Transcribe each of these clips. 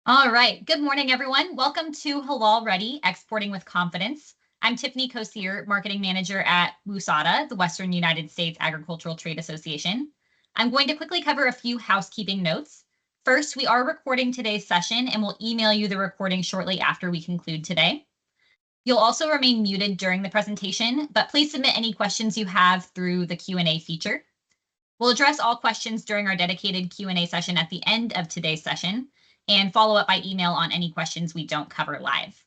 All right. Good morning, everyone. Welcome to Halal Ready, Exporting with Confidence. I'm Tiffany Kosier, Marketing Manager at WUSADA, the Western United States Agricultural Trade Association. I'm going to quickly cover a few housekeeping notes. First, we are recording today's session and we'll email you the recording shortly after we conclude today. You'll also remain muted during the presentation, but please submit any questions you have through the Q&A feature. We'll address all questions during our dedicated Q&A session at the end of today's session and follow up by email on any questions we don't cover live.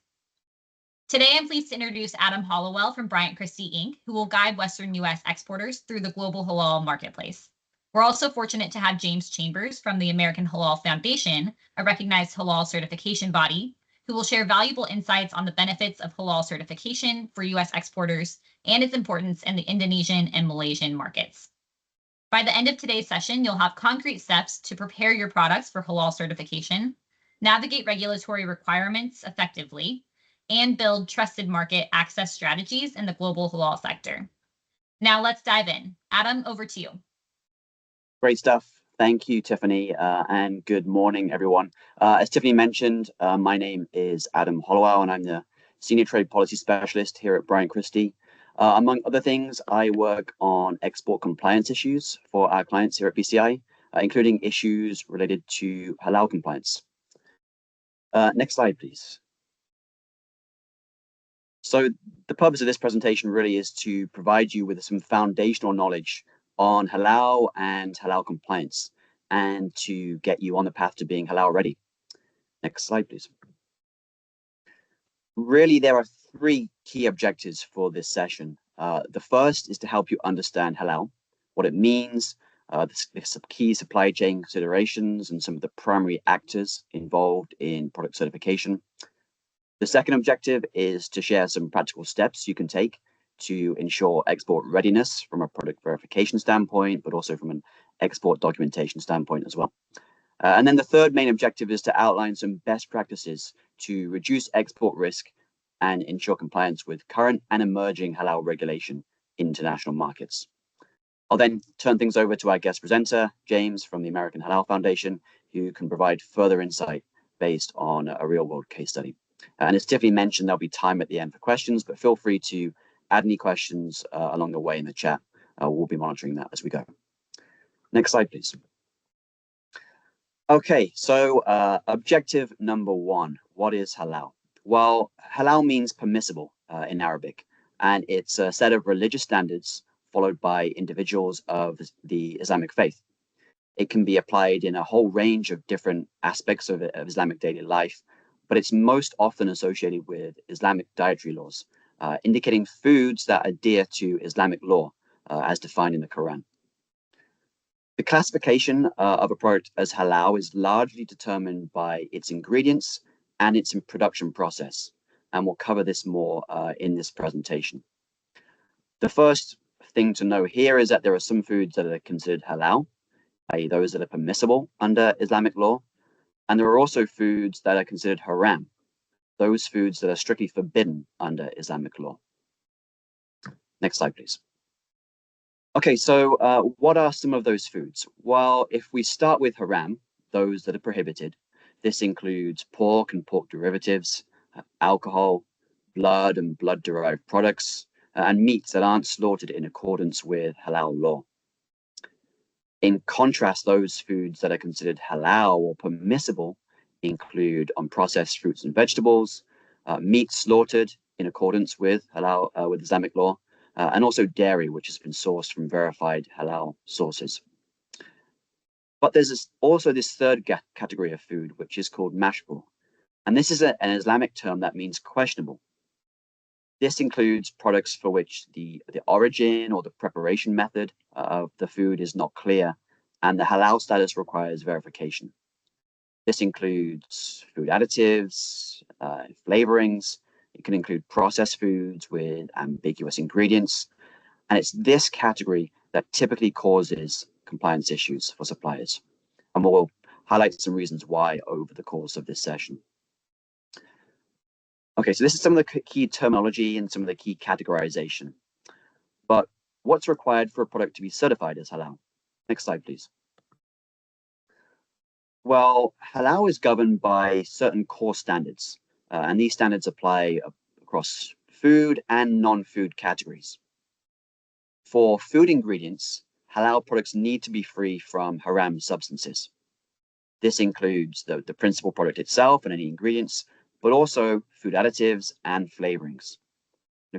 Today, I'm pleased to introduce Adam Hollowell from Bryant, Christie, Inc., who will guide Western U.S. exporters through the global halal marketplace. We're also fortunate to have James Chambers from the American Halal Foundation, a recognized halal certification body, who will share valuable insights on the benefits of halal certification for U.S. exporters and its importance in the Indonesian and Malaysian markets. By the end of today's session, you'll have concrete steps to prepare your products for halal certification, navigate regulatory requirements effectively, and build trusted market access strategies in the global halal sector. Now let's dive in. Adam, over to you. Great stuff. Thank you, Tiffany, and good morning, everyone. As Tiffany mentioned, my name is Adam Hollowell, and I'm the Senior Trade Policy Specialist here at Bryant Christie. Among other things, I work on export compliance issues for our clients here at BCI, including issues related to halal compliance. Next slide, please. So the purpose of this presentation really is to provide you with some foundational knowledge on halal and halal compliance and to get you on the path to being halal ready. Next slide, please. Really, there are three key objectives for this session. The first is to help you understand halal, what it means, the key supply chain considerations and some of the primary actors involved in product certification. The second objective is to share some practical steps you can take to ensure export readiness from a product verification standpoint, but also from an export documentation standpoint as well. And then the third main objective is to outline some best practices to reduce export risk and ensure compliance with current and emerging halal regulation in international markets. I'll then turn things over to our guest presenter, James from the American Halal Foundation, who can provide further insight based on a real-world case study. And as Tiffany mentioned, there'll be time at the end for questions, but feel free to add any questions along the way in the chat. We'll be monitoring that as we go. Next slide, please. Okay, so objective number one, what is halal? Well, halal means permissible in Arabic, and it's a set of religious standards followed by individuals of the Islamic faith. It can be applied in a whole range of different aspects of Islamic daily life, but it's most often associated with Islamic dietary laws, indicating foods that adhere to Islamic law as defined in the Quran. The classification of a product as halal is largely determined by its ingredients and its production process, and we'll cover this more in this presentation. The first thing to know here is that there are some foods that are considered halal, i.e. those that are permissible under Islamic law, and there are also foods that are considered haram, those foods that are strictly forbidden under Islamic law. Next slide, please. Okay, so what are some of those foods? Well, if we start with haram, those that are prohibited, this includes pork and pork derivatives, alcohol, blood and blood-derived products, and meats that aren't slaughtered in accordance with halal law. In contrast, those foods that are considered halal or permissible include unprocessed fruits and vegetables, meat slaughtered in accordance with halal with Islamic law, and also dairy, which has been sourced from verified halal sources. But there's also this third category of food, which is called mashbul, and this is an Islamic term that means questionable. This includes products for which the origin or the preparation method of the food is not clear, and the halal status requires verification. This includes food additives, flavorings. It can include processed foods with ambiguous ingredients, and it's this category that typically causes compliance issues for suppliers. And we'll highlight some reasons why over the course of this session. Okay, so this is some of the key terminology and some of the key categorization. But what's required for a product to be certified as halal? Next slide, please. Well, halal is governed by certain core standards, and these standards apply across food and non-food categories. For food ingredients, halal products need to be free from haram substances. This includes the principal product itself and any ingredients, but also food additives and flavorings.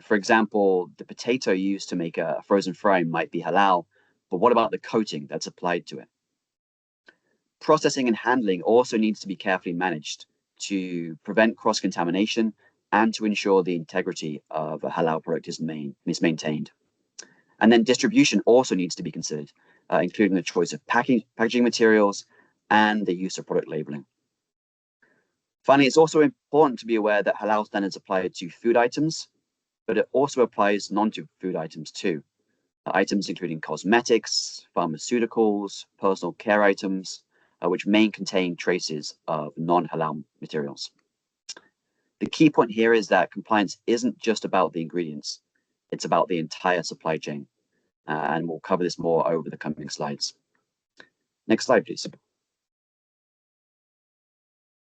For example, the potato used to make a frozen fry might be halal, but what about the coating that's applied to it? Processing and handling also needs to be carefully managed to prevent cross-contamination and to ensure the integrity of a halal product is maintained. And then distribution also needs to be considered, including the choice of packaging materials and the use of product labeling. Finally, it's also important to be aware that halal standards apply to food items, but it also applies non-food items too. Items including cosmetics, pharmaceuticals, personal care items, which may contain traces of non-halal materials. The key point here is that compliance isn't just about the ingredients, it's about the entire supply chain. And we'll cover this more over the coming slides. Next slide, please.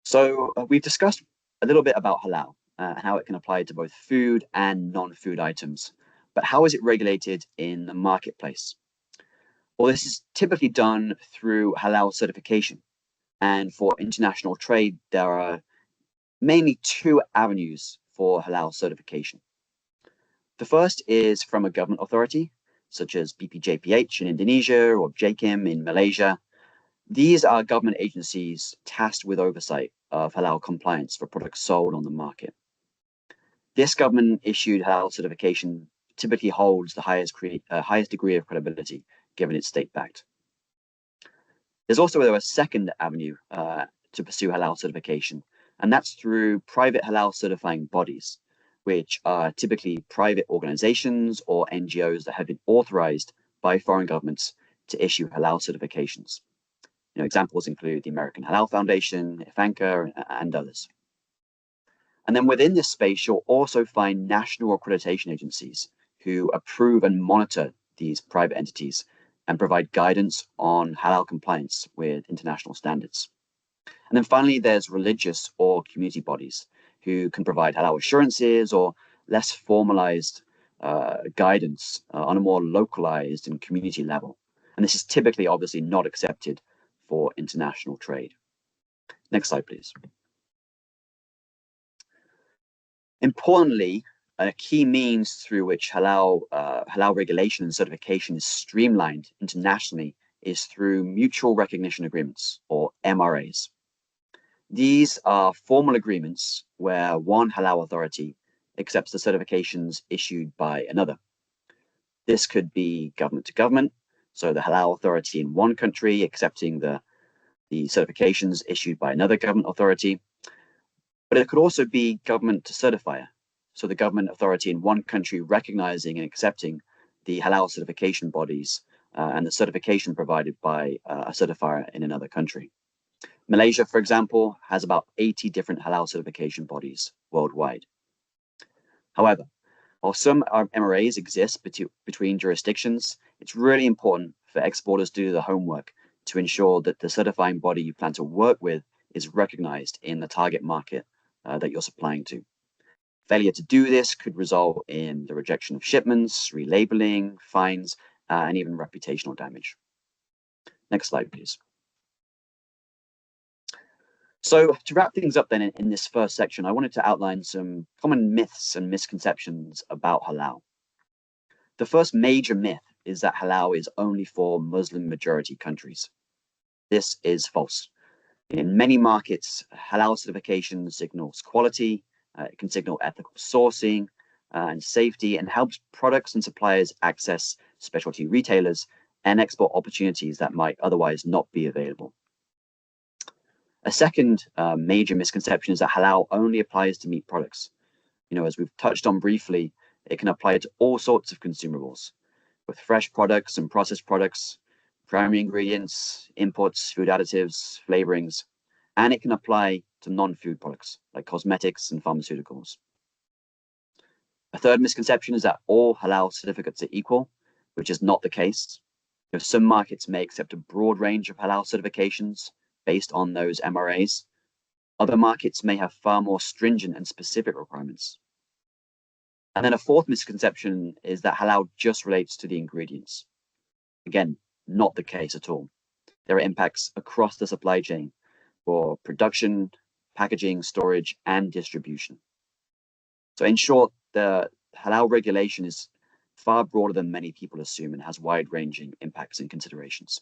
So we've discussed a little bit about halal and how it can apply to both food and non-food items. But how is it regulated in the marketplace? Well, this is typically done through halal certification. And for international trade, there are mainly two avenues for halal certification. The first is from a government authority, such as BPJPH in Indonesia or JKIM in Malaysia. These are government agencies tasked with oversight of halal compliance for products sold on the market. This government-issued halal certification typically holds the highest degree of credibility, given it's state-backed. There's also a second avenue to pursue halal certification, and that's through private halal certifying bodies, which are typically private organizations or NGOs that have been authorized by foreign governments to issue halal certifications. Examples include the American Halal Foundation, IFANCA, and others. And then within this space, you'll also find national accreditation agencies who approve and monitor these private entities and provide guidance on halal compliance with international standards. And then finally, there's religious or community bodies who can provide halal assurances or less formalized guidance on a more localized and community level. And this is typically obviously not accepted for international trade. Next slide, please. Importantly, a key means through which halal regulation and certification is streamlined internationally is through mutual recognition agreements, or MRAs. These are formal agreements where one halal authority accepts the certifications issued by another. This could be government to government, so the halal authority in one country accepting the certifications issued by another government authority. But it could also be government to certifier, so the government authority in one country recognizing and accepting the halal certification bodies and the certification provided by a certifier in another country. Malaysia, for example, has about 80 different halal certification bodies worldwide. However, while some MRAs exist between jurisdictions, it's really important for exporters to do the homework to ensure that the certifying body you plan to work with is recognized in the target market that you're supplying to. Failure to do this could result in the rejection of shipments, relabeling, fines, and even reputational damage. Next slide, please. So to wrap things up then in this first section, I wanted to outline some common myths and misconceptions about halal. The first major myth is that halal is only for Muslim majority countries. This is false. In many markets, halal certification signals quality, it can signal ethical sourcing and safety, and helps products and suppliers access specialty retailers and export opportunities that might otherwise not be available. A second major misconception is that halal only applies to meat products. As we've touched on briefly, it can apply to all sorts of consumables, with fresh products and processed products, primary ingredients, imports, food additives, flavorings, and it can apply to non-food products like cosmetics and pharmaceuticals. A third misconception is that all halal certificates are equal, which is not the case. Some markets may accept a broad range of halal certifications, based on those MRAs. Other markets may have far more stringent and specific requirements. And then a fourth misconception is that halal just relates to the ingredients. Again, not the case at all. There are impacts across the supply chain for production, packaging, storage, and distribution. So in short, the halal regulation is far broader than many people assume and has wide-ranging impacts and considerations.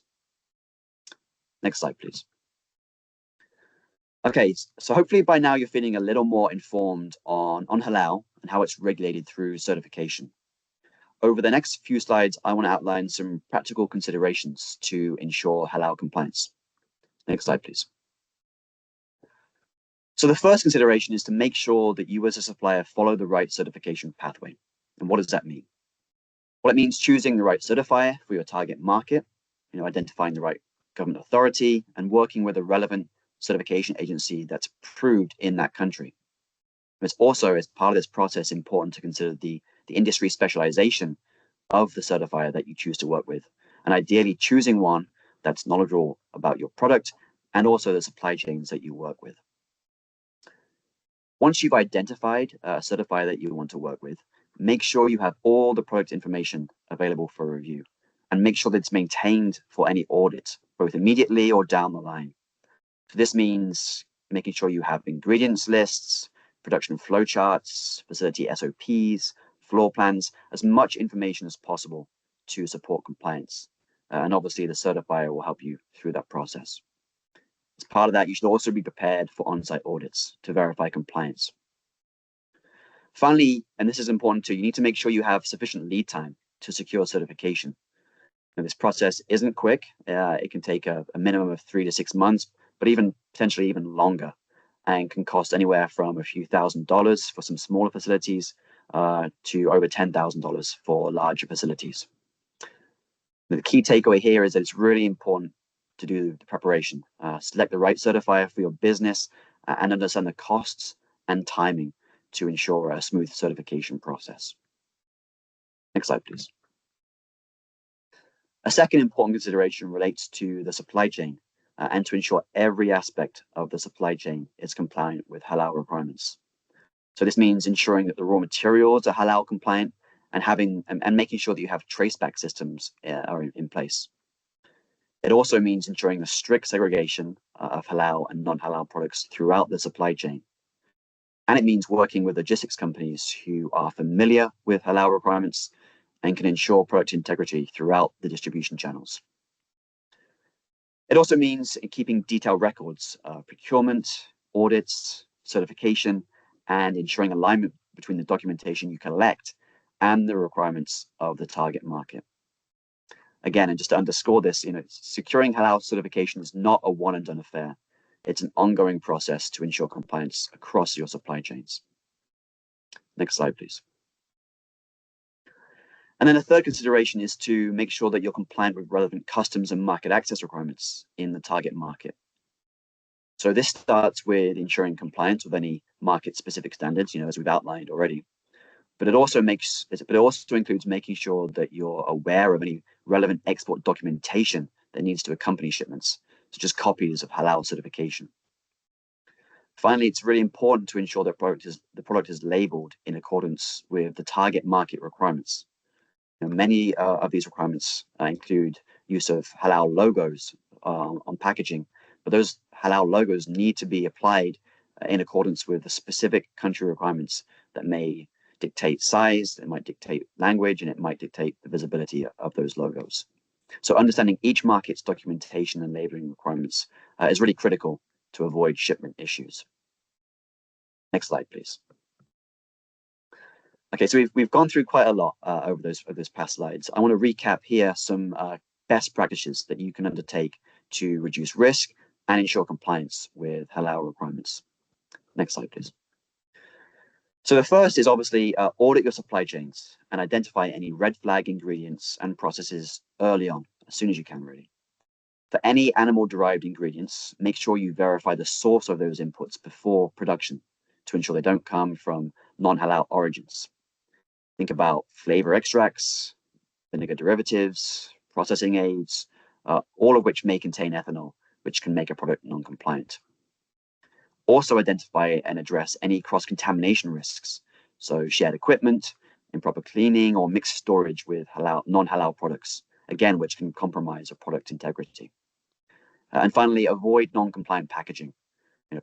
Next slide, please. Okay, so hopefully by now you're feeling a little more informed on halal and how it's regulated through certification. Over the next few slides, I want to outline some practical considerations to ensure halal compliance. Next slide, please. So the first consideration is to make sure that you as a supplier follow the right certification pathway. And what does that mean? Well, it means choosing the right certifier for your target market, identifying the right government authority and working with a relevant certification agency that's approved in that country. It's also, as part of this process, important to consider the industry specialization of the certifier that you choose to work with, and ideally choosing one that's knowledgeable about your product and also the supply chains that you work with. Once you've identified a certifier that you want to work with, make sure you have all the product information available for review and make sure that it's maintained for any audit, both immediately or down the line. So this means making sure you have ingredients lists, production flowcharts, facility SOPs, floor plans, as much information as possible to support compliance. And obviously the certifier will help you through that process. As part of that, you should also be prepared for on-site audits to verify compliance. Finally, and this is important too, you need to make sure you have sufficient lead time to secure certification. And this process isn't quick. It can take a minimum of 3 to 6 months, but even potentially even longer, and can cost anywhere from a few $1,000s for some smaller facilities to over $10,000 for larger facilities. The key takeaway here is that it's really important to do the preparation, select the right certifier for your business, and understand the costs and timing to ensure a smooth certification process. Next slide, please. A second important consideration relates to the supply chain and to ensure every aspect of the supply chain is compliant with halal requirements. So this means ensuring that the raw materials are halal compliant and making sure that you have traceback systems are in place. It also means ensuring a strict segregation of halal and non-halal products throughout the supply chain. And it means working with logistics companies who are familiar with halal requirements and can ensure product integrity throughout the distribution channels. It also means keeping detailed records of procurement, audits, certification, and ensuring alignment between the documentation you collect and the requirements of the target market. Again, and just to underscore this, securing halal certification is not a one and done affair. It's an ongoing process to ensure compliance across your supply chains. Next slide, please. And then a third consideration is to make sure that you're compliant with relevant customs and market access requirements in the target market. So this starts with ensuring compliance with any market-specific standards, as we've outlined already. But it also includes making sure that you're aware of any relevant export documentation that needs to accompany shipments, such as copies of halal certification. Finally, it's really important to ensure that the product is labeled in accordance with the target market requirements. Many of these requirements include use of halal logos on packaging, but those halal logos need to be applied in accordance with the specific country requirements that may dictate size, it might dictate language, and it might dictate the visibility of those logos. So understanding each market's documentation and labeling requirements is really critical to avoid shipment issues. Next slide, please. Okay, so we've gone through quite a lot over those past slides. I want to recap here some best practices that you can undertake to reduce risk and ensure compliance with halal requirements. Next slide, please. So the first is obviously audit your supply chains and identify any red flag ingredients and processes early on, as soon as you can, really. For any animal-derived ingredients, make sure you verify the source of those inputs before production to ensure they don't come from non-halal origins. Think about flavor extracts, vinegar derivatives, processing aids, all of which may contain ethanol, which can make a product non-compliant. Also identify and address any cross-contamination risks, so shared equipment, improper cleaning, or mixed storage with non-halal products, again, which can compromise a product integrity. And finally, avoid non-compliant packaging,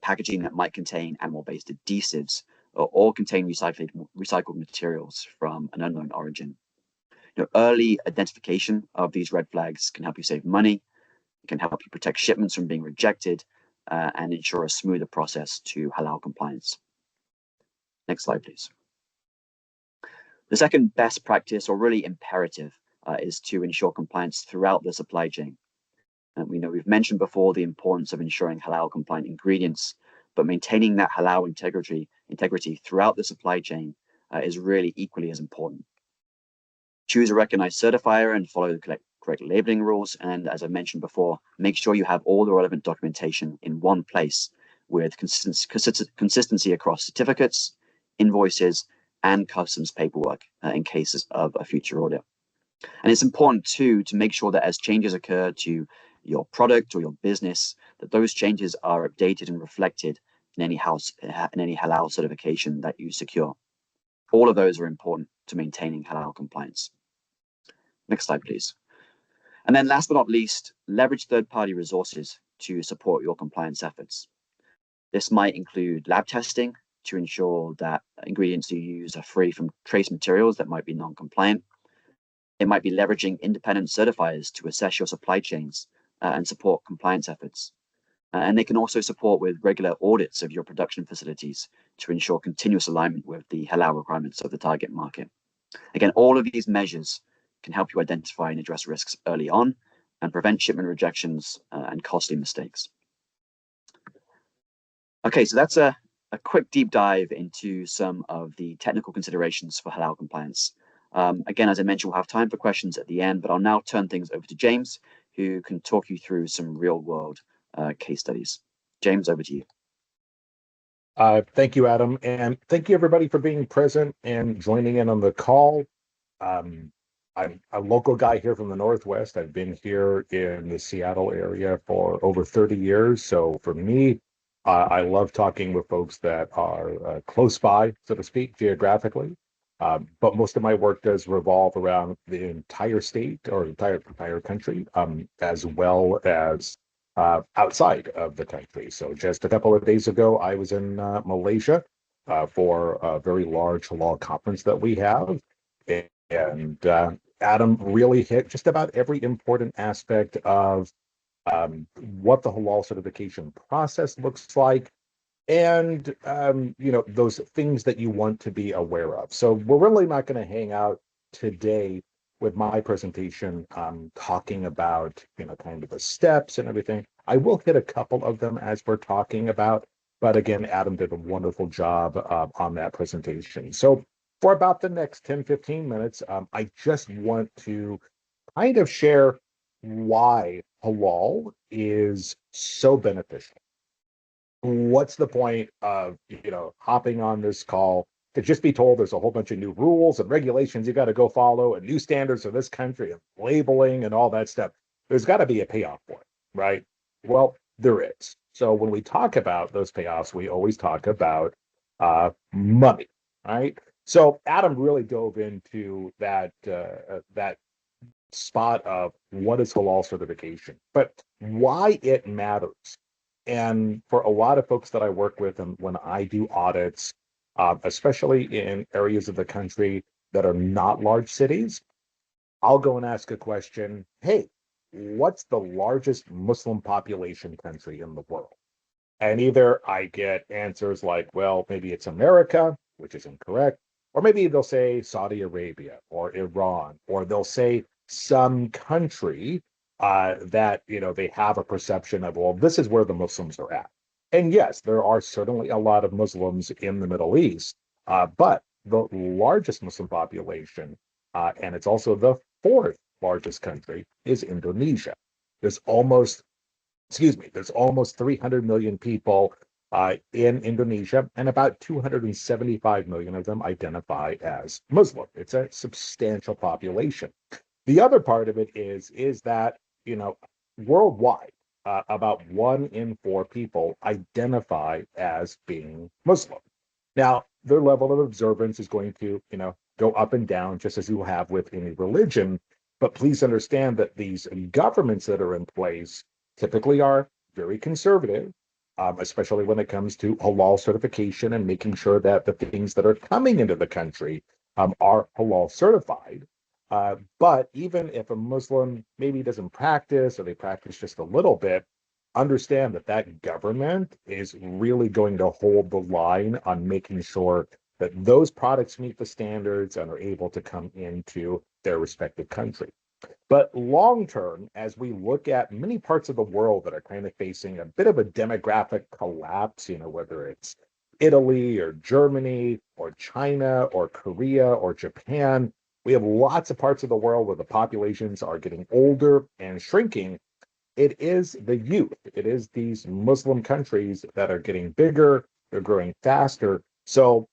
packaging that might contain animal-based adhesives or contain recycled materials from an unknown origin. Early identification of these red flags can help you save money, it can help you protect shipments from being rejected, and ensure a smoother process to halal compliance. Next slide, please. The second best practice, or really imperative, is to ensure compliance throughout the supply chain. And we've mentioned before the importance of ensuring halal compliant ingredients, but maintaining that halal integrity throughout the supply chain is really equally as important. Choose a recognized certifier and follow the correct labeling rules. And as I mentioned before, make sure you have all the relevant documentation in one place with consistency across certificates, invoices, and customs paperwork in cases of a future audit. And it's important too to make sure that as changes occur to your product or your business, that those changes are updated and reflected in any halal certification that you secure. All of those are important to maintaining halal compliance. Next slide, please. And then last but not least, leverage third-party resources to support your compliance efforts. This might include lab testing to ensure that ingredients you use are free from trace materials that might be non-compliant. It might be leveraging independent certifiers to assess your supply chains and support compliance efforts. And they can also support with regular audits of your production facilities to ensure continuous alignment with the halal requirements of the target market. Again, all of these measures can help you identify and address risks early on and prevent shipment rejections and costly mistakes. Okay, so that's a quick deep dive into some of the technical considerations for halal compliance. Again, as I mentioned, we'll have time for questions at the end, but I'll now turn things over to James, who can talk you through some real-world case studies. James, over to you. Thank you, Adam, and thank you everybody for being present and joining in on the call. I'm a local guy here from the Northwest. I've been here in the Seattle area for over 30 years. So for me, I love talking with folks that are close by, so to speak, geographically. But most of my work does revolve around the entire state or entire country, as well as outside of the country. So just a couple of days ago, I was in Malaysia for a very large halal conference that we have. And Adam really hit just about every important aspect of what the halal certification process looks like, and those things that you want to be aware of. So we're really not going to hang out today with my presentation talking about kind of the steps and everything. I will hit a couple of them as we're talking about, but again, Adam did a wonderful job on that presentation. So for about the next 10-15 minutes, I just want to kind of share why halal is so beneficial. What's the point of hopping on this call to just be told there's a whole bunch of new rules and regulations you got to go follow and new standards for this country and labeling and all that stuff? There's got to be a payoff for it, right? Well, there is. So when we talk about those payoffs, we always talk about money, right? So Adam really dove into that spot of what is halal certification, but why it matters. And for a lot of folks that I work with, and when I do audits, especially in areas of the country that are not large cities, I'll go and ask a question. Hey, what's the largest Muslim population country in the world? And either I get answers like, well, maybe it's America, which is incorrect, or maybe they'll say Saudi Arabia or Iran, or they'll say some country that they have a perception of, well, this is where the Muslims are at. And yes, there are certainly a lot of Muslims in the Middle East, but the largest Muslim population, and it's also the fourth largest country, is Indonesia. There's almost 300 million people in Indonesia, and about 275 million of them identify as Muslim. It's a substantial population. The other part of it is that, worldwide, about 1 in 4 people identify as being Muslim. Now, their level of observance is going to, go up and down, just as you have with any religion. But please understand that these governments that are in place typically are very conservative, especially when it comes to halal certification and making sure that the things that are coming into the country are halal certified. But even if a Muslim maybe doesn't practice, or they practice just a little bit, understand that that government is really going to hold the line on making sure that those products meet the standards and are able to come into their respective country. But long term, as we look at many parts of the world that are kind of facing a bit of a demographic collapse, whether it's Italy or Germany or China or Korea or Japan, we have lots of parts of the world where the populations are getting older and shrinking. It is the youth. It is these Muslim countries that are getting bigger. They're growing faster. So,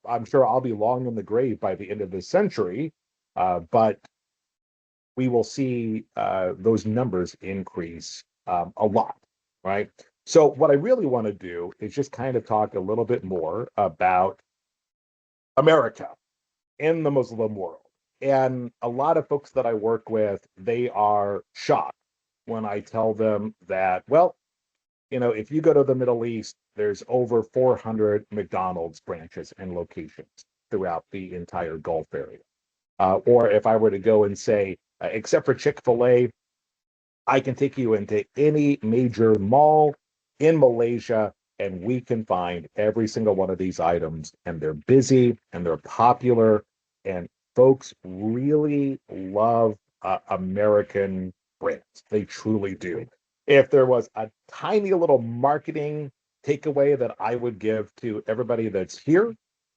I'm sure I'll be long in the grave by the end of this century, but we will see those numbers increase a lot, right? So, what I really want to do is just kind of talk a little bit more about America in the Muslim world. And a lot of folks that I work with, they are shocked when I tell them that, well, if you go to the Middle East, there's over 400 McDonald's branches and locations throughout the entire Gulf area. Or if I were to go and say, except for Chick-fil-A, I can take you into any major mall in Malaysia and we can find every single one of these items, and they're busy and they're popular, and folks really love American brands. They truly do. If there was a tiny little marketing takeaway that I would give to everybody that's here,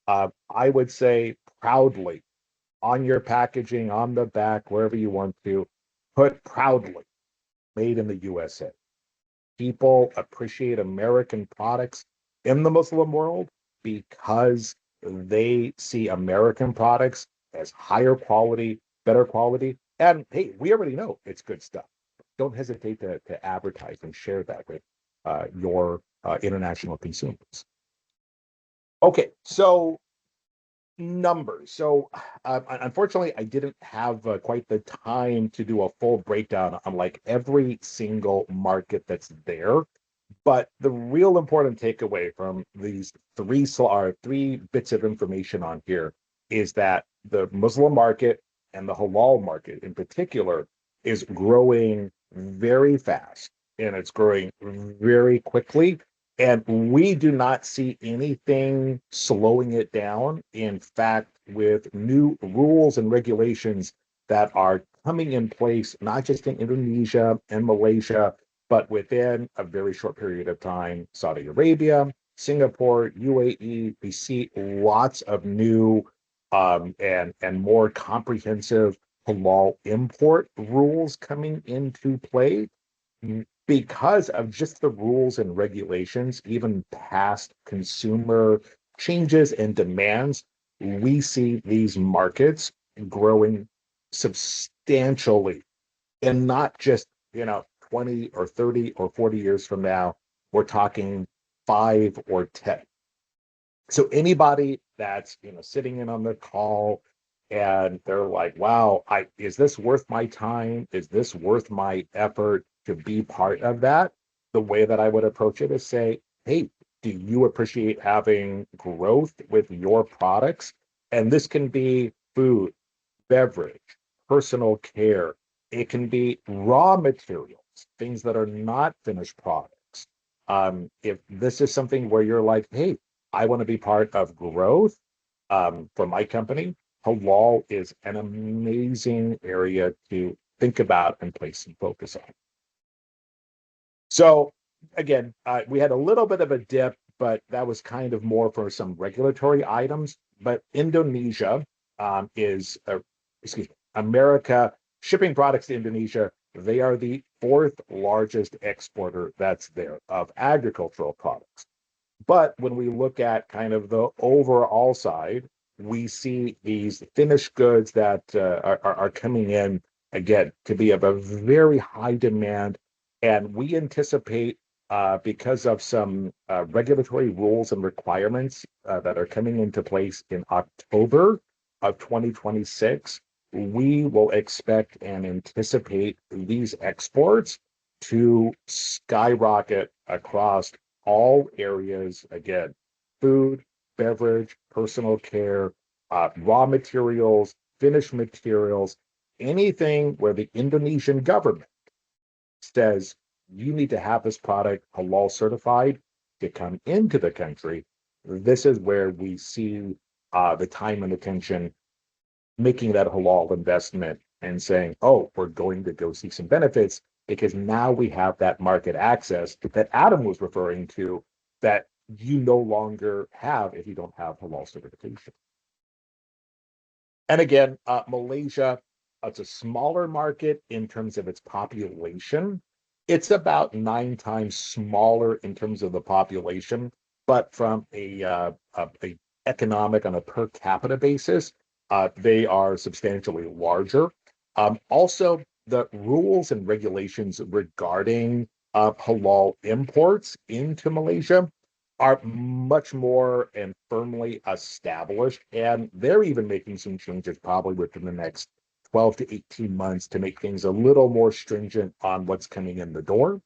I would say proudly on your packaging, on the back, wherever you want to, put proudly made in the USA. People appreciate American products in the Muslim world because they see American products as higher quality, better quality. And hey, we already know it's good stuff. Don't hesitate to advertise and share that with your international consumers. Okay, so numbers. So, unfortunately, I didn't have quite the time to do a full breakdown on like every single market that's there. But the real important takeaway from these three bits of information on here is that the Muslim market and the halal market in particular is growing very fast, and it's growing very quickly. And we do not see anything slowing it down. In fact, with new rules and regulations that are coming in place, not just in Indonesia and Malaysia, but within a very short period of time, Saudi Arabia, Singapore, UAE, we see lots of new and more comprehensive halal import rules coming into play because of just the rules and regulations, even past consumer changes and demands. We see these markets growing substantially, and not just 20 or 30 or 40 years from now. We're talking 5 or 10. So anybody that's sitting in on the call and they're like, wow, is this worth my time? Is this worth my effort to be part of that? The way that I would approach it is say, hey, do you appreciate having growth with your products? And this can be food, beverage, personal care. It can be raw materials, things that are not finished products. If this is something where you're like, hey, I want to be part of growth for my company, halal is an amazing area to think about and place some focus on. So again, we had a little bit of a dip, but that was kind of more for some regulatory items. But Indonesia America shipping products to Indonesia. They are the 4th largest exporter that's there of agricultural products. But when we look at kind of the overall side, we see these finished goods that are coming in again to be of a very high demand. And we anticipate, because of some regulatory rules and requirements that are coming into place in October of 2026, we will expect and anticipate these exports to skyrocket across all areas. Again, food, beverage, personal care, raw materials, finished materials, anything where the Indonesian government says you need to have this product halal certified to come into the country. This is where we see the time and attention making that halal investment and saying, oh, we're going to go see some benefits because now we have that market access that Adam was referring to that you no longer have if you don't have halal certification. And again, Malaysia, it's a smaller market in terms of its population. It's about 9 times smaller in terms of the population, but from a economic on a per capita basis, they are substantially larger. Also, the rules and regulations regarding halal imports into Malaysia are much more and firmly established. And they're even making some changes probably within the next 12 to 18 months to make things a little more stringent on what's coming in the door.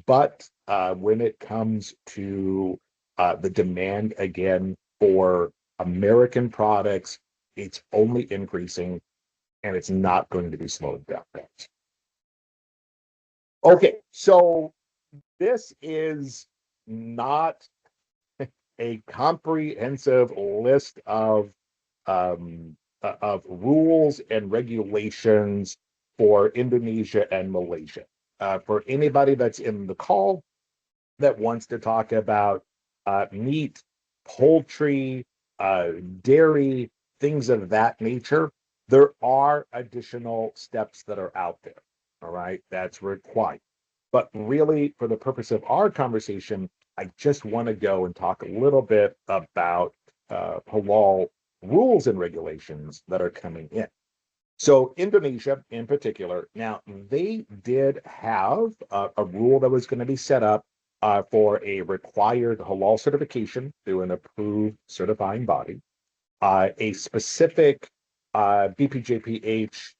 But when it comes to the demand again for American products, it's only increasing and it's not going to be slowed down. Okay, so this is not a comprehensive list of rules and regulations for Indonesia and Malaysia. For anybody that's in the call that wants to talk about meat, poultry, dairy, things of that nature, there are additional steps that are out there. All right, that's required. But really, for the purpose of our conversation, I just want to go and talk a little bit about halal rules and regulations that are coming in. So Indonesia in particular, now they did have a rule that was going to be set up for a required halal certification through an approved certifying body, a specific BPJPH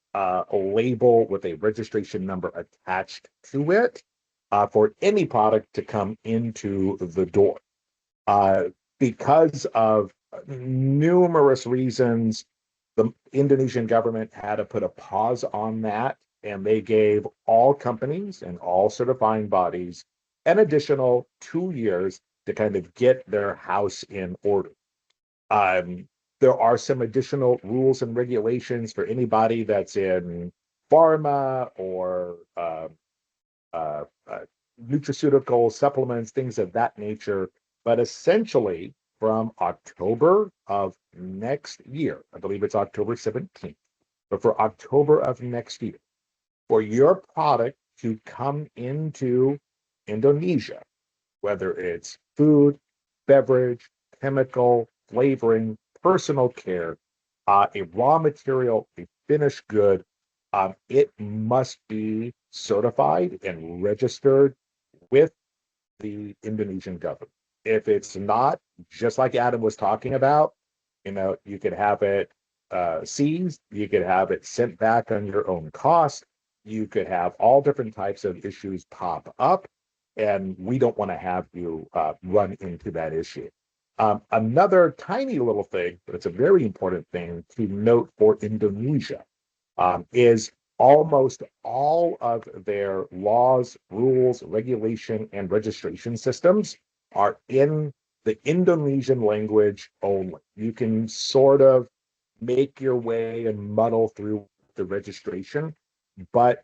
label with a registration number attached to it for any product to come into the door. Because of numerous reasons, the Indonesian government had to put a pause on that, and they gave all companies and all certifying bodies an additional 2 years to kind of get their house in order. There are some additional rules and regulations for anybody that's in pharma or nutraceutical supplements, things of that nature. But essentially, from October of next year, I believe it's October 17th, but for October of next year, for your product to come into Indonesia, whether it's food, beverage, chemical, flavoring, personal care, a raw material, a finished good, it must be certified and registered with the Indonesian government. If it's not, just like Adam was talking about, you could have it seized, you could have it sent back on your own cost, you could have all different types of issues pop up, and we don't want to have you run into that issue. Another tiny little thing, but it's a very important thing to note for Indonesia, is almost all of their laws, rules, regulation, and registration systems are in the Indonesian language only. You can sort of make your way and muddle through the registration, but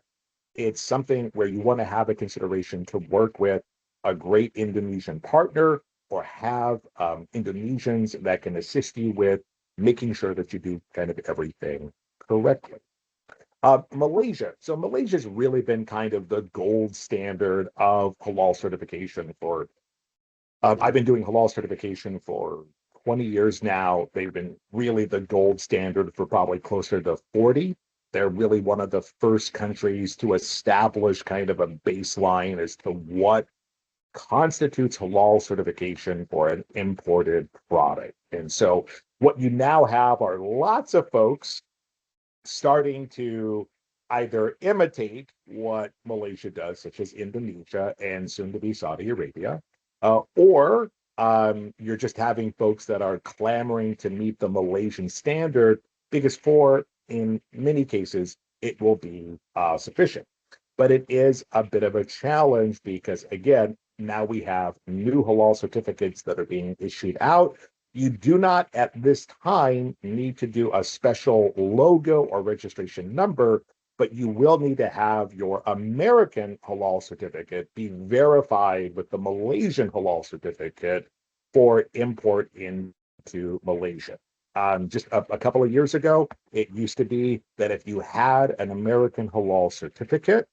it's something where you want to have a consideration to work with a great Indonesian partner or have Indonesians that can assist you with making sure that you do kind of everything correctly. Malaysia. So Malaysia's really been kind of the gold standard of halal certification for, I've been doing halal certification for 20 years now. They've been really the gold standard for probably closer to 40. They're really one of the first countries to establish kind of a baseline as to what constitutes halal certification for an imported product. And so what you now have are lots of folks starting to either imitate what Malaysia does, such as Indonesia and soon to be Saudi Arabia, or you're just having folks that are clamoring to meet the Malaysian standard because in many cases, it will be sufficient. But it is a bit of a challenge because, again, now we have new halal certificates that are being issued out. You do not at this time need to do a special logo or registration number, but you will need to have your American halal certificate be verified with the Malaysian halal certificate for import into Malaysia. Just a couple of years ago, it used to be that if you had an American halal certificate,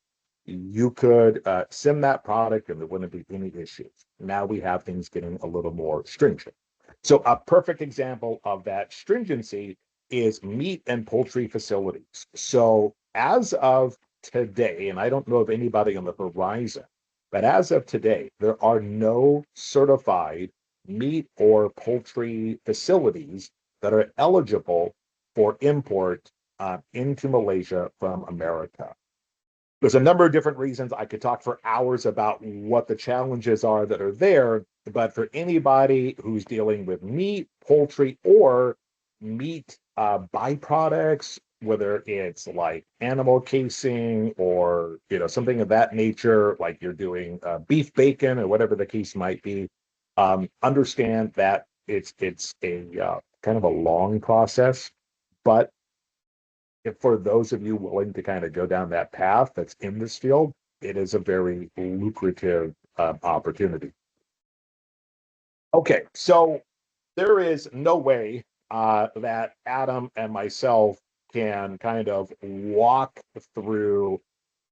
you could send that product and there wouldn't be any issues. Now we have things getting a little more stringent. So a perfect example of that stringency is meat and poultry facilities. So as of today, and I don't know of anybody on the horizon, but as of today, there are no certified meat or poultry facilities that are eligible for import into Malaysia from America. There's a number of different reasons. I could talk for hours about what the challenges are that are there, but for anybody who's dealing with meat, poultry, or meat byproducts, whether it's like animal casing or something of that nature, like you're doing beef bacon or whatever the case might be, understand that it's a kind of a long process, but for those of you willing to kind of go down that path that's in this field, it is a very lucrative opportunity. Okay, so there is no way that Adam and myself can kind of walk through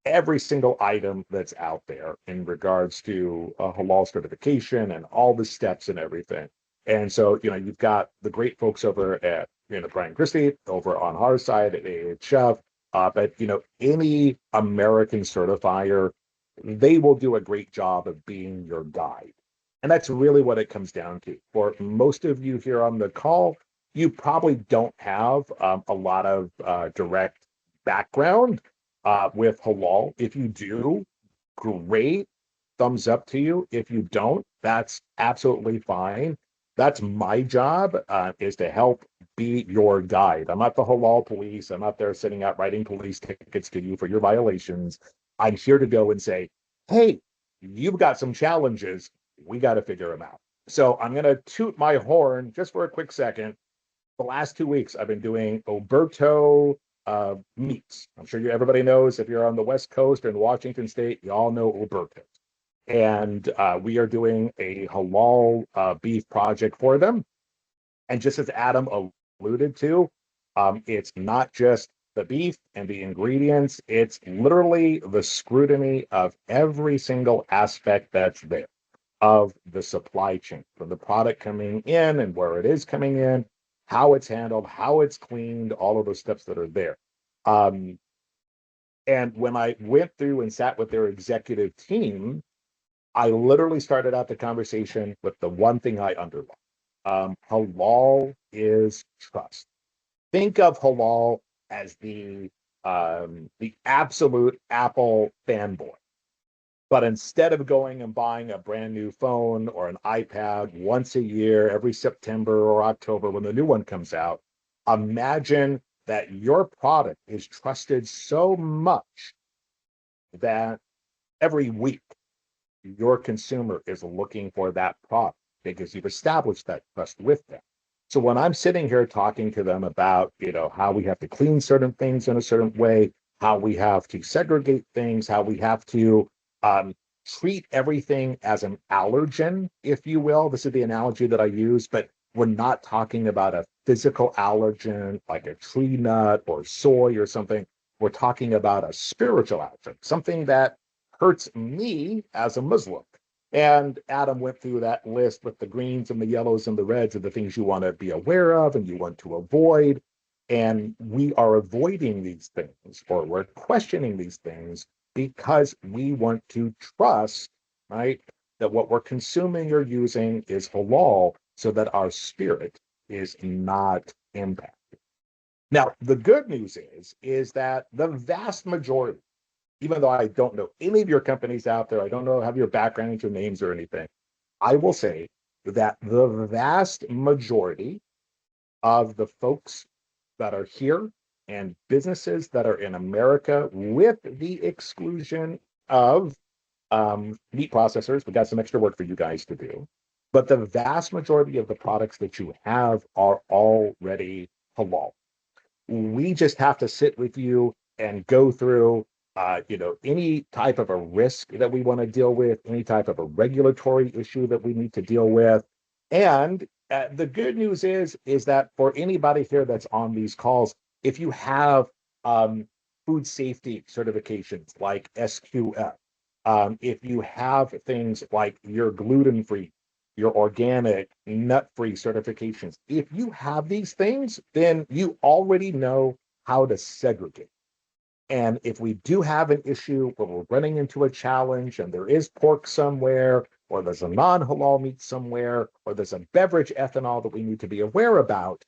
every single item that's out there in regards to halal certification and all the steps and everything. And so, you've got the great folks over at Bryant Christie over on our side at AHF, but any American certifier, they will do a great job of being your guide. And that's really what it comes down to. For most of you here on the call, you probably don't have a lot of direct background with halal. If you do, great, thumbs up to you. If you don't, that's absolutely fine. That's my job, is to help be your guide. I'm not the halal police. I'm not there sitting out writing police tickets to you for your violations. I'm here to go and say, hey, you've got some challenges. We got to figure them out. So I'm going to toot my horn just for a quick second. The last 2 weeks, I've been doing Oberto meats. I'm sure everybody knows, if you're on the West Coast or in Washington State, you all know Oberto. And we are doing a halal beef project for them. And just as Adam alluded to, it's not just the beef and the ingredients, it's literally the scrutiny of every single aspect that's there of the supply chain, from the product coming in and where it is coming in, how it's handled, how it's cleaned, all of those steps that are there. And when I went through and sat with their executive team, I literally started out the conversation with the one thing I underlined. Halal is trust. Think of halal as the absolute Apple fanboy. But instead of going and buying a brand new phone or an iPad once a year, every September or October when the new one comes out, imagine that your product is trusted so much that every week your consumer is looking for that product because you've established that trust with them. So when I'm sitting here talking to them about, how we have to clean certain things in a certain way, how we have to segregate things, how we have to treat everything as an allergen, if you will. This is the analogy that I use, but we're not talking about a physical allergen like a tree nut or soy or something. We're talking about a spiritual allergen, something that hurts me as a Muslim. And Adam went through that list with the greens and the yellows and the reds of the things you want to be aware of and you want to avoid. And we are avoiding these things, or we're questioning these things because we want to trust, right, that what we're consuming or using is halal so that our spirit is not impacted. Now, the good news is that the vast majority, even though I don't know any of your companies out there, I don't know have your background, your names or anything, I will say that the vast majority of the folks that are here and businesses that are in America, with the exclusion of meat processors, we got some extra work for you guys to do. But the vast majority of the products that you have are already halal. We just have to sit with you and go through any type of a risk that we want to deal with, any type of a regulatory issue that we need to deal with. And the good news is that for anybody here that's on these calls, if you have food safety certifications like SQF, if you have things like your gluten-free, your organic, nut-free certifications. If you have these things, then you already know how to segregate. And if we do have an issue where we're running into a challenge and there is pork somewhere, or there's a non-halal meat somewhere, or there's a beverage ethanol that we need to be aware about,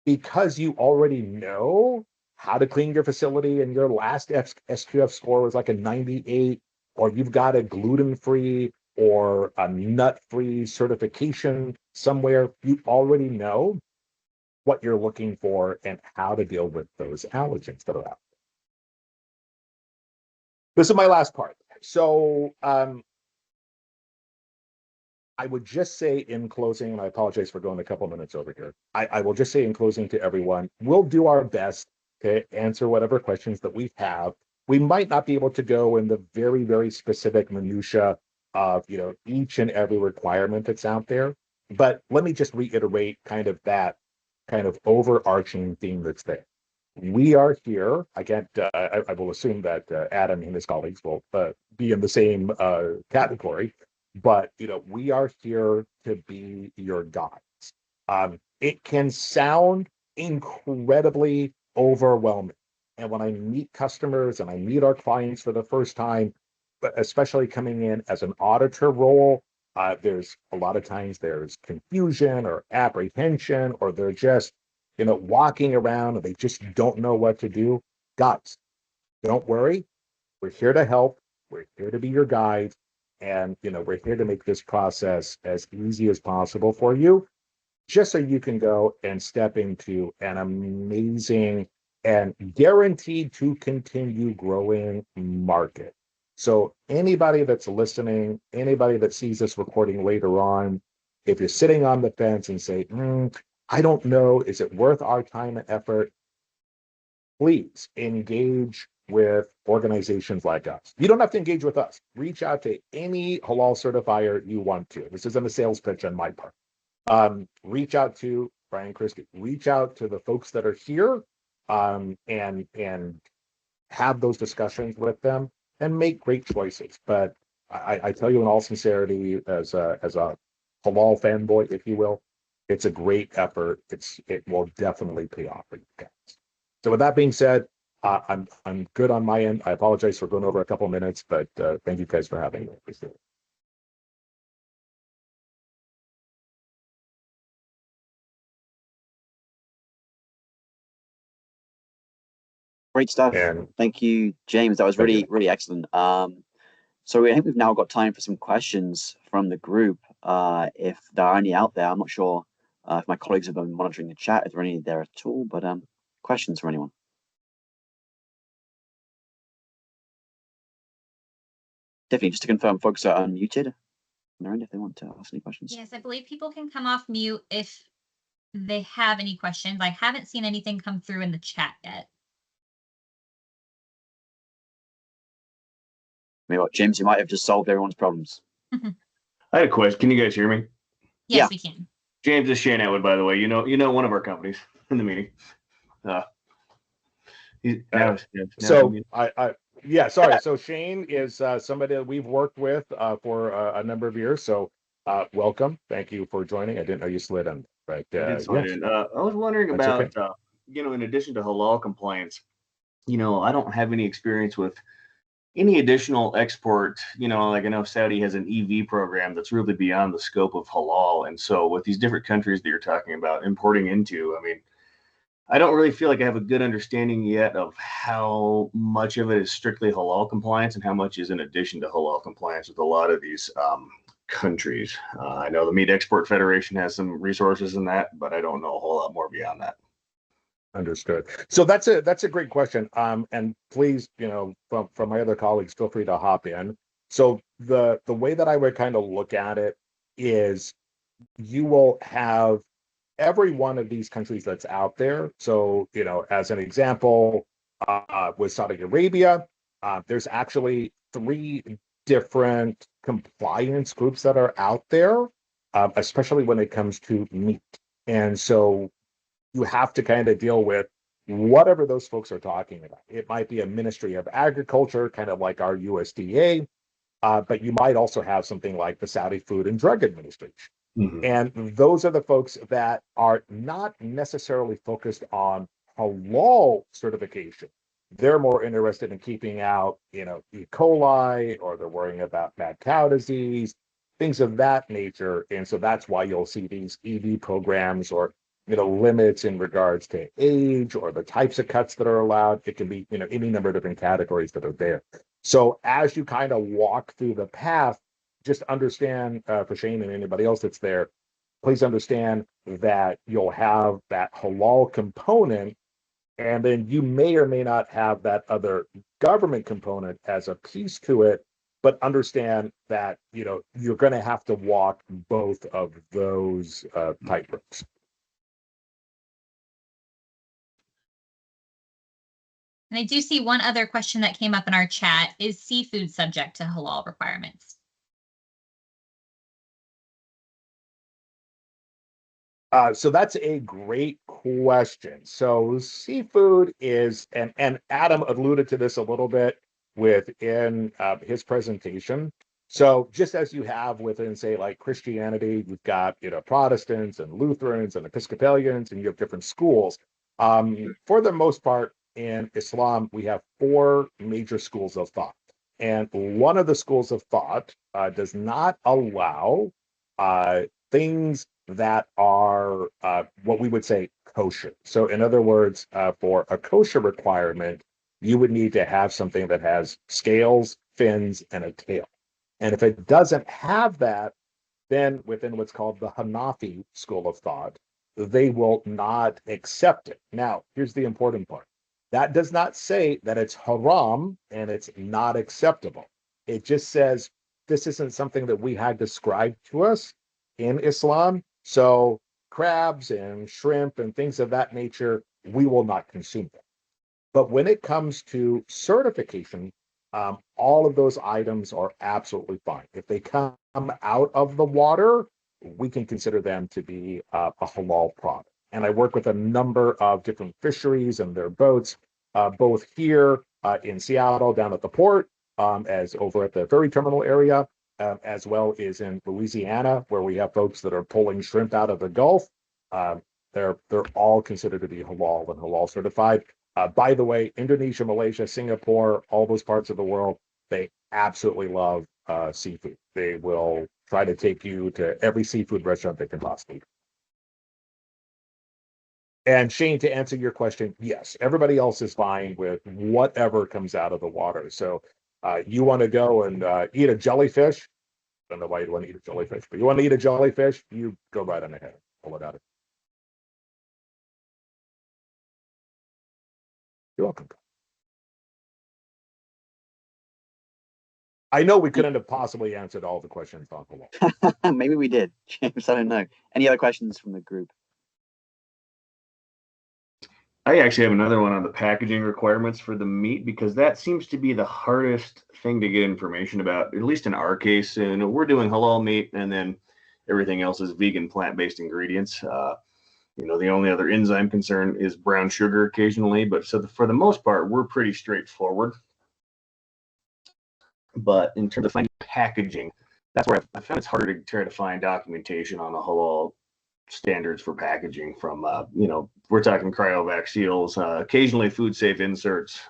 because you already know how to clean your facility and your last SQF score was like a 98, or you've got a gluten-free or a nut-free certification somewhere, you already know what you're looking for and how to deal with those allergens that are out. This is my last part. So I would just say in closing, and I apologize for going a couple minutes over here. I will just say in closing to everyone, we'll do our best to answer whatever questions that we have. We might not be able to go in the very, very specific minutia of each and every requirement that's out there. But let me just reiterate kind of that kind of overarching theme that's there. We are here. I can't. I will assume that Adam and his colleagues will be in the same category, but we are here to be your guides. It can sound incredibly overwhelming, and when I meet customers and I meet our clients for the first time, but especially coming in as an auditor role, there's a lot of times there's confusion or apprehension, or they're just walking around and they just don't know what to do. Guys, don't worry. We're here to help. We're here to be your guide. And, we're here to make this process as easy as possible for you, just so you can go and step into an amazing and guaranteed to continue growing market. So anybody that's listening, anybody that sees this recording later on, if you're sitting on the fence and say, I don't know, is it worth our time and effort? Please engage with organizations like us. You don't have to engage with us. Reach out to any halal certifier you want to. This isn't a sales pitch on my part. Reach out to Brian Christie. Reach out to the folks that are here, and have those discussions with them and make great choices. But I tell you in all sincerity, as a halal fanboy, if you will, it's a great effort. It will definitely pay off for you guys. So with that being said, I'm good on my end. I apologize for going over a couple minutes, but thank you guys for having me. Great stuff. And Thank you, James. That was thank really, you. really excellent. So I think we've now got time for some questions from the group. If there are any out there, I'm not sure if my colleagues have been monitoring the chat, if there are any there at all, but questions from anyone? Definitely, just to confirm, folks are unmuted on their end if they want to ask any questions. Yes, I believe people can come off mute if they have any questions. I haven't seen anything come through in the chat yet. Maybe what, James, you might have just solved everyone's problems. I had a question. Can you guys hear me? Yes, Yeah. we can. James is Shane Atwood, by the way. You know one of our companies in the meeting. So Shane is somebody that we've worked with for a number of years. So welcome. Thank you for joining. I didn't know you slid in, but I was wondering That's about okay. in addition to halal compliance, I don't have any experience with any additional export. Like I know Saudi has an EV program that's really beyond the scope of halal. And so with these different countries that you're talking about importing into, I mean, I don't really feel like I have a good understanding yet of how much of it is strictly halal compliance and how much is in addition to halal compliance with a lot of these countries. I know the Meat Export Federation has some resources in that, but I don't know a whole lot more beyond that. Understood. So that's a great question. And please, from my other colleagues, feel free to hop in. So the way that I would kind of look at it is you will have every one of these countries that's out there. So, as an example, with Saudi Arabia, there's actually 3 different compliance groups that are out there, especially when it comes to meat. And so you have to kind of deal with whatever those folks are talking about. It might be a Ministry of Agriculture, kind of like our USDA, but you might also have something like the Saudi Food and Drug Administration. Mm-hmm. And those are the folks that are not necessarily focused on halal certification. They're more interested in keeping out, E. coli, or they're worrying about mad cow disease, things of that nature. And so that's why you'll see these EV programs or, limits in regards to age or the types of cuts that are allowed. It can be, any number of different categories that are there. So as you kind of walk through the path, just understand, for Shane and anybody else that's there, please understand that you'll have that halal component, and then you may or may not have that other government component as a piece to it, but understand that, you're going to have to walk both of those tightropes. And I do see one other question that came up in our chat. Is seafood subject to halal requirements? So that's a great question. So seafood is, and Adam alluded to this a little bit within his presentation. So just as you have within, say, like Christianity, you've got, Protestants and Lutherans and Episcopalians, and you have different schools. For the most part, in Islam, we have 4 major schools of thought. And one of the schools of thought does not allow things that are what we would say kosher. So in other words, for a kosher requirement, you would need to have something that has scales, fins, and a tail. And if it doesn't have that, then within what's called the Hanafi school of thought, they will not accept it. Now, here's the important part. That does not say that it's haram and it's not acceptable. It just says this isn't something that we had described to us in Islam. So crabs and shrimp and things of that nature, we will not consume them. But when it comes to certification, all of those items are absolutely fine. If they come out of the water, we can consider them to be a halal product. And I work with a number of different fisheries and their boats, both here in Seattle, down at the port, as over at the ferry terminal area, as well as in Louisiana, where we have folks that are pulling shrimp out of the Gulf. They're all considered to be halal and halal certified. By the way, Indonesia, Malaysia, Singapore, all those parts of the world, they absolutely love seafood. They will try to take you to every seafood restaurant they can possibly. And Shane, to answer your question, yes, everybody else is fine with whatever comes out of the water. So you want to go and eat a jellyfish. I don't know why you'd want to eat a jellyfish, but you want to eat a jellyfish, you go right on ahead. Pull it out. You're welcome. I know we couldn't have possibly answered all the questions on halal. Maybe we did, James. I don't know. Any other questions from the group? I actually have another one on the packaging requirements for the meat, because that seems to be the hardest thing to get information about, at least in our case. And we're doing halal meat, and then everything else is vegan, plant-based ingredients. The only other enzyme concern is brown sugar occasionally, but for the most part, we're pretty straightforward. But in terms of finding packaging, that's where I found it's harder to try to find documentation on a halal standards for packaging from, we're talking cryovac seals, occasionally food safe inserts,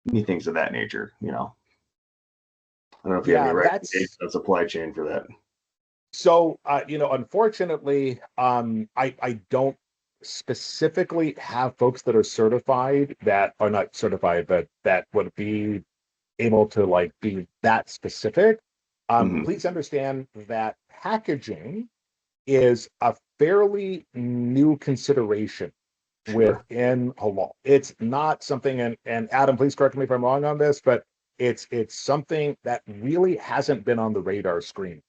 many things of that nature, I don't know if you have any recommendations on supply chain for that. So, unfortunately, I don't specifically have folks that are certified that are not certified, but that would be able to like be that specific. Please understand that packaging is a fairly new consideration within halal. It's not something, and Adam, please correct me if I'm wrong on this, but it's something that really hasn't been on the radar screen,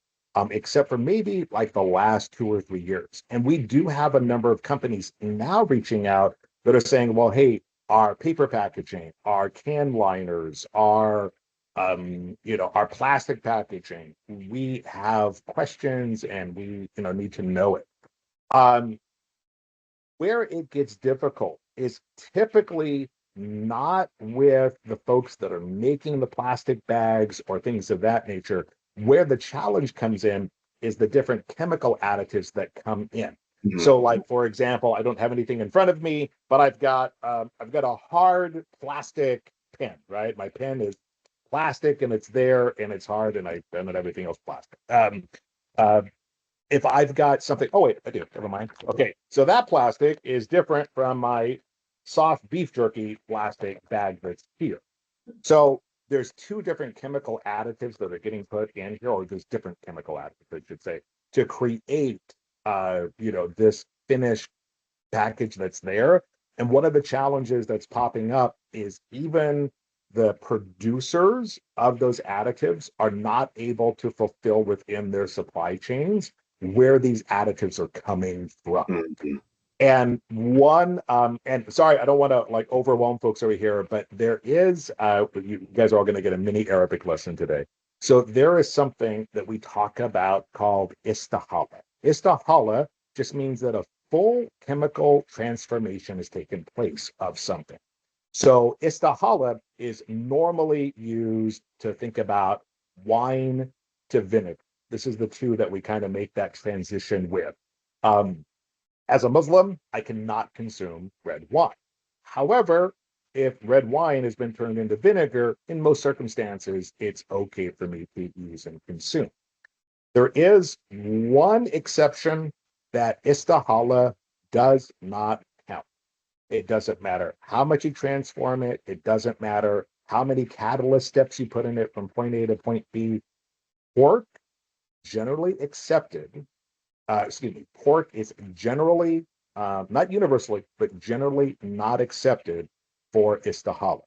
except for maybe like the last 2 or 3 years. And we do have a number of companies now reaching out that are saying, well, hey, our paper packaging, our can liners, our our plastic packaging, we have questions and we need to know it. Where it gets difficult is typically not with the folks that are making the plastic bags or things of that nature. Where the challenge comes in is the different chemical additives that come in. So, like, for example, I don't have anything in front of me, but I've got a hard plastic pen, right? My pen is plastic and it's there and it's hard and I don't everything else plastic. If I've got something, oh wait, I do, never mind. Okay, so that plastic is different from my soft beef jerky plastic bag that's here. So there's 2 different chemical additives that are getting put in here, or there's different chemical additives, I should say, to create, this finished package that's there. And one of the challenges that's popping up is even the producers of those additives are not able to fulfill within their supply chains where these additives are coming from. And and sorry, I don't want to like overwhelm folks over here, but there is, you guys are all going to get a mini Arabic lesson today. So there is something that we talk about called istahala. Istahala just means that a full chemical transformation has taken place of something. So istahala is normally used to think about wine to vinegar. This is the 2 that we kind of make that transition with. As a Muslim, I cannot consume red wine. However, if red wine has been turned into vinegar, in most circumstances, it's okay for me to use and consume. There is one exception that istahala does not count. It doesn't matter how much you transform it. It doesn't matter how many catalyst steps you put in it from point A to point B. Pork generally accepted, pork is generally, not universally, but generally not accepted for istahala.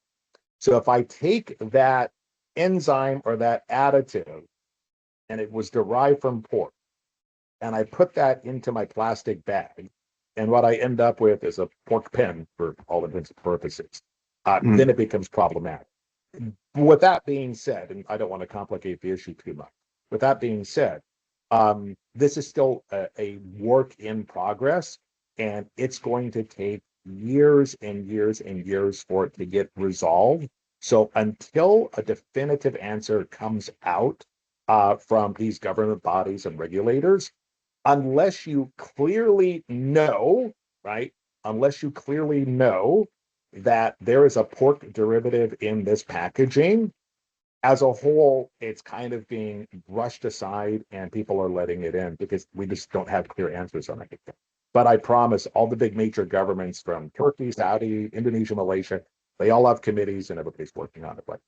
So if I take that enzyme or that additive and it was derived from pork, and I put that into my plastic bag, and what I end up with is a pork pen for all intents and purposes, then it becomes problematic. With that being said, and I don't want to complicate the issue too much, with that being said, this is still a work in progress, and it's going to take years and years and years for it to get resolved. So until a definitive answer comes out from these government bodies and regulators, unless you clearly know, right? Unless you clearly know that there is a pork derivative in this packaging, as a whole, it's kind of being brushed aside and people are letting it in because we just don't have clear answers on it. But I promise all the big major governments from Turkey, Saudi, Indonesia, Malaysia, they all have committees and everybody's working on it. But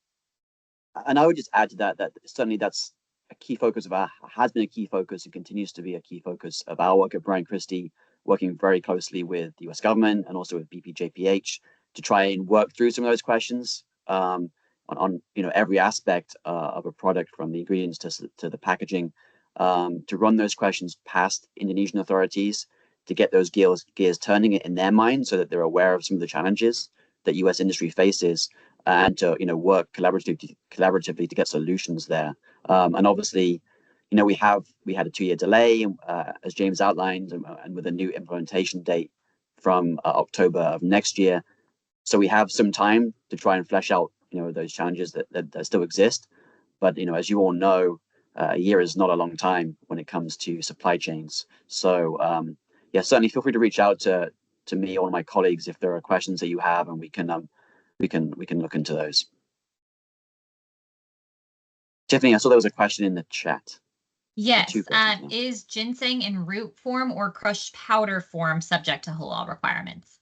And I would just add to that certainly that's a key focus of has been a key focus and continues to be a key focus of our work at Bryant Christie, working very closely with the US government and also with BPJPH to try and work through some of those questions. On every aspect of a product, from the ingredients to the packaging, to run those questions past Indonesian authorities to get those gears turning in their mind so that they're aware of some of the challenges that US industry faces, and to work collaboratively to get solutions there. And obviously, we had a 2-year delay, as James outlined, and with a new implementation date from October of next year. So we have some time to try and flesh out those challenges that still exist. But as you all know, a year is not a long time when it comes to supply chains. So yeah, certainly feel free to reach out to me or my colleagues if there are questions that you have, and we can look into those. Tiffany, I saw there was a question in the chat. Yes. Yeah. Is ginseng in root form or crushed powder form subject to halal requirements?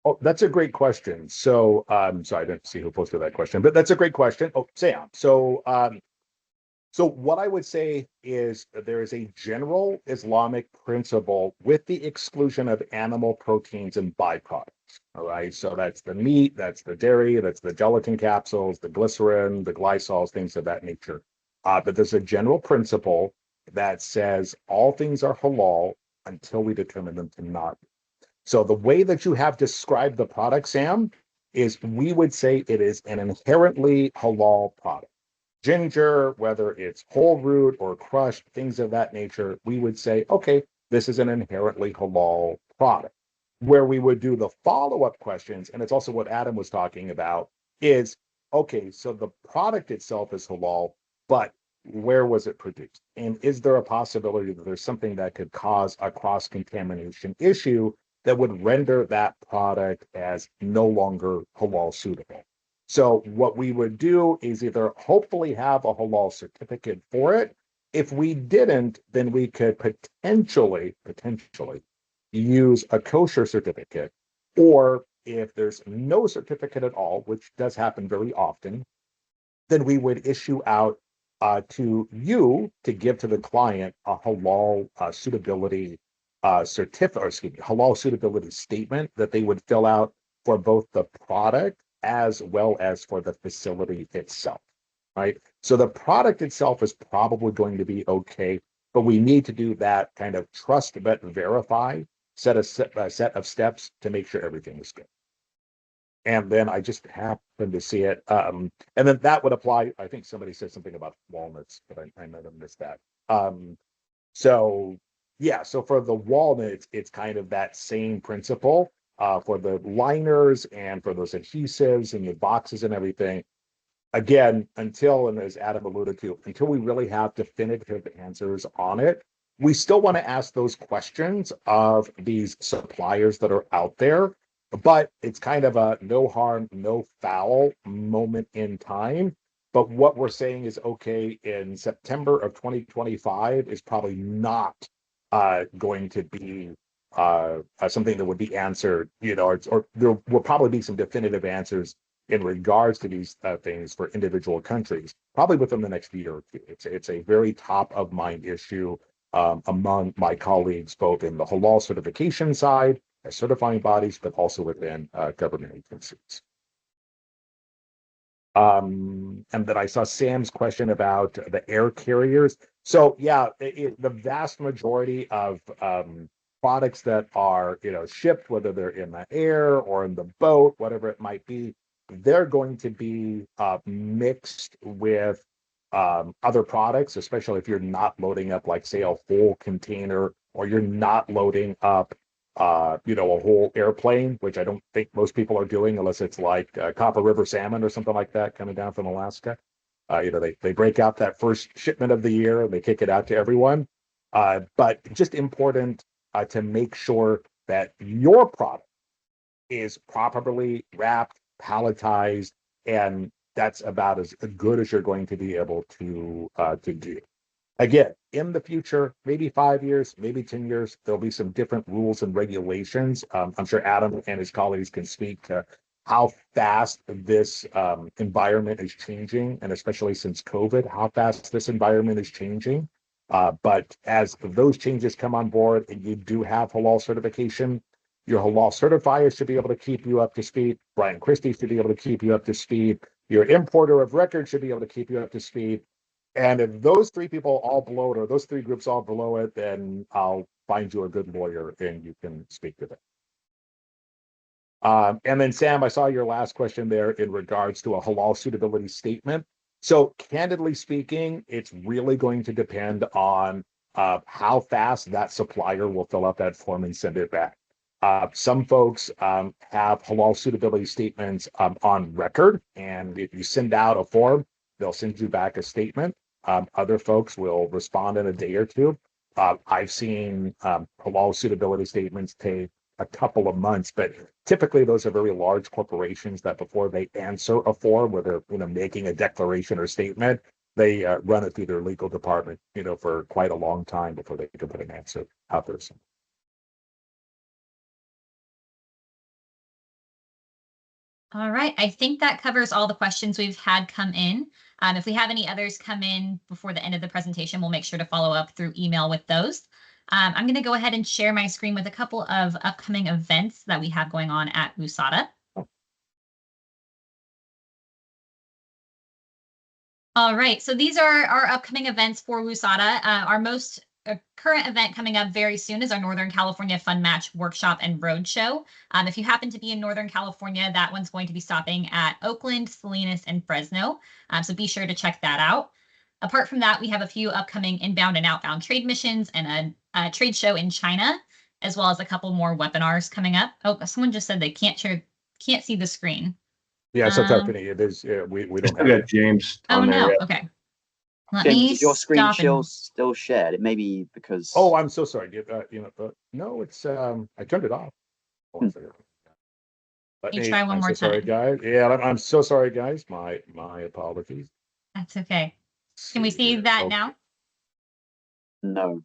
Oh, that's a great question. So, sorry, I didn't see who posted that question, but that's a great question. Oh, Sam. So what I would say is there is a general Islamic principle with the exclusion of animal proteins and byproducts. All right. So that's the meat, that's the dairy, that's the gelatin capsules, the glycerin, the glycols, things of that nature. But there's a general principle that says all things are halal until we determine them to not. So the way that you have described the product, Sam, is we would say it is an inherently halal product. Ginger, whether it's whole root or crushed, things of that nature, we would say, okay, this is an inherently halal product. Where we would do the follow-up questions, and it's also what Adam was talking about, is, okay, so the product itself is halal, but where was it produced? And is there a possibility that there's something that could cause a cross-contamination issue that would render that product as no longer halal suitable? So what we would do is either hopefully have a halal certificate for it. If we didn't, then we could potentially use a kosher certificate. Or if there's no certificate at all, which does happen very often, then we would issue out to you to give to the client a halal suitability certificate, or excuse me, halal suitability statement that they would fill out for both the product as well as for the facility itself, right? So the product itself is probably going to be okay, but we need to do that kind of trust but verify set of steps to make sure everything is good. And then I just happened to see it. And then that would apply. I think somebody said something about walnuts, but I might have missed that. So yeah, so for the walnuts, it's kind of that same principle. For the liners and for those adhesives and the boxes and everything. Again, until, and as Adam alluded to, until we really have definitive answers on it, we still want to ask those questions of these suppliers that are out there. But it's kind of a no harm, no foul moment in time. But what we're saying is, okay, in September of 2025 is probably not going to be something that would be answered, or there will probably be some definitive answers in regards to these things for individual countries, probably within the next year or two. It's a very top of mind issue among my colleagues, both in the halal certification side, as certifying bodies, but also within government agencies. And then I saw Sam's question about the air carriers. So yeah, the vast majority of products that are shipped, whether they're in the air or in the boat, whatever it might be, they're going to be mixed with other products, especially if you're not loading up, like say, a full container, or you're not loading up a whole airplane, which I don't think most people are doing unless it's like Copper River salmon or something like that coming down from Alaska. They break out that first shipment of the year and they kick it out to everyone. But just important to make sure that your product is properly wrapped, palletized, and that's about as good as you're going to be able to do. Again, in the future, maybe 5 years, maybe 10 years, there'll be some different rules and regulations. I'm sure Adam and his colleagues can speak to how fast this environment is changing, and especially since COVID, how fast this environment is changing. But as those changes come on board and you do have halal certification, your halal certifier should be able to keep you up to speed. Bryant Christie should be able to keep you up to speed. Your importer of record should be able to keep you up to speed. And if those three people all blow it, or those three groups all blow it, then I'll find you a good lawyer and you can speak to them. And then Sam, I saw your last question there in regards to a halal suitability statement. So candidly speaking, it's really going to depend on how fast that supplier will fill out that form and send it back. Some folks have halal suitability statements on record, and if you send out a form, they'll send you back a statement. Other folks will respond in a day or two. I've seen halal suitability statements take a couple of months, but typically those are very large corporations that before they answer a form where they're making a declaration or statement, they run it through their legal department for quite a long time before they can put an answer out there. All right, I think that covers all the questions we've had come in. If we have any others come in before the end of the presentation, we'll make sure to follow up through email with those. I'm going to go ahead and share my screen with a couple of upcoming events that we have going on at WUSADA. All right, so these are our upcoming events for WUSADA. Our most current event coming up very soon is our Northern California Fun Match Workshop and Roadshow. If you happen to be in Northern California, that one's going to be stopping at Oakland, Salinas, and Fresno. So be sure to check that out. Apart from that, we have a few upcoming inbound and outbound trade missions and a trade show in China, as well as a couple more webinars coming up. Oh, someone just said they can't see the screen. Yeah, so Tiffany, it is. We don't have got James. Oh no. There. Okay. Let James, me is your screen stop still shared? It may be because. Oh, I'm so sorry. No, it's I turned it off. Let me try one more time. Sorry, guys. Yeah, I'm so sorry, guys. My apologies. That's okay. Can we see that now? No.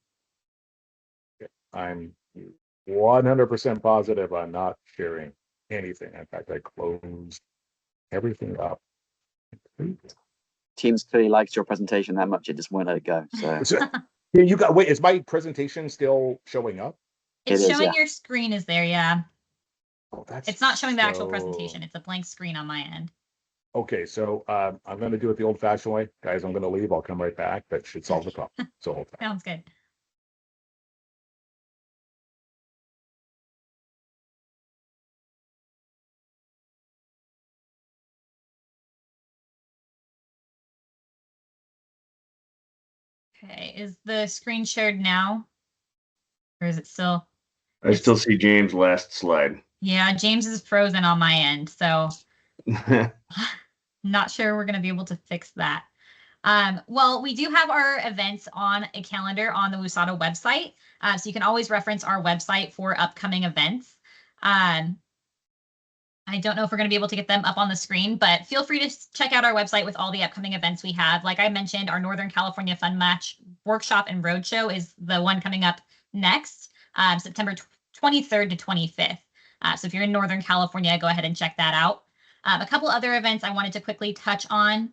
I'm 100% positive I'm not sharing anything. In fact, I closed everything up. Teams clearly liked your presentation that much, it just won't let it go. So yeah, wait, is my presentation still showing up? It's showing your screen is there, yeah. Oh, it's not showing the actual presentation. It's a blank screen on my end. Okay, so I'm going to do it the old-fashioned way. Guys, I'm going to leave. I'll come right back. That should solve the problem. So sounds good. Okay, is the screen shared now? Or is it still? I still see James' last slide. Yeah, James is frozen on my end, so not sure we're going to be able to fix that. Well, we do have our events on a calendar on the WUSADA website, so you can always reference our website for upcoming events. I don't know if we're going to be able to get them up on the screen, but feel free to check out our website with all the upcoming events we have. Like I mentioned, our Northern California Fun Match Workshop and Roadshow is the one coming up next, September 23rd to 25th. So if you're in Northern California, go ahead and check that out. A couple other events I wanted to quickly touch on.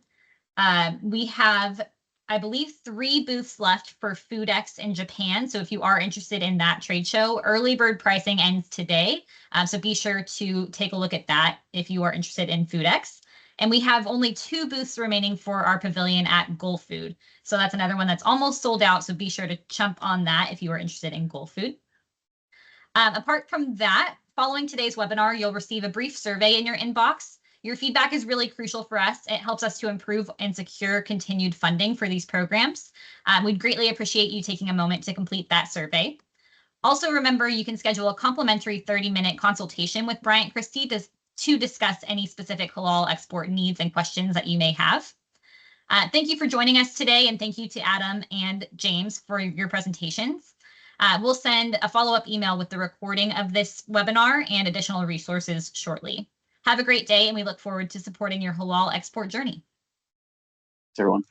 We have, I believe, 3 booths left for FoodX in Japan. So if you are interested in that trade show, early bird pricing ends today. So be sure to take a look at that if you are interested in FoodX. And we have only 2 booths remaining for our pavilion at Gulf Food. So that's another one that's almost sold out. So be sure to jump on that if you are interested in Gulf Food. Apart from that, following today's webinar, you'll receive a brief survey in your inbox. Your feedback is really crucial for us. It helps us to improve and secure continued funding for these programs. We'd greatly appreciate you taking a moment to complete that survey. Also, remember, you can schedule a complimentary 30-minute consultation with Bryant Christie to discuss any specific halal export needs and questions that you may have. Thank you for joining us today, and thank you to Adam and James for your presentations. We'll send a follow-up email with the recording of this webinar and additional resources shortly. Have a great day, and we look forward to supporting your halal export journey. Thanks, everyone.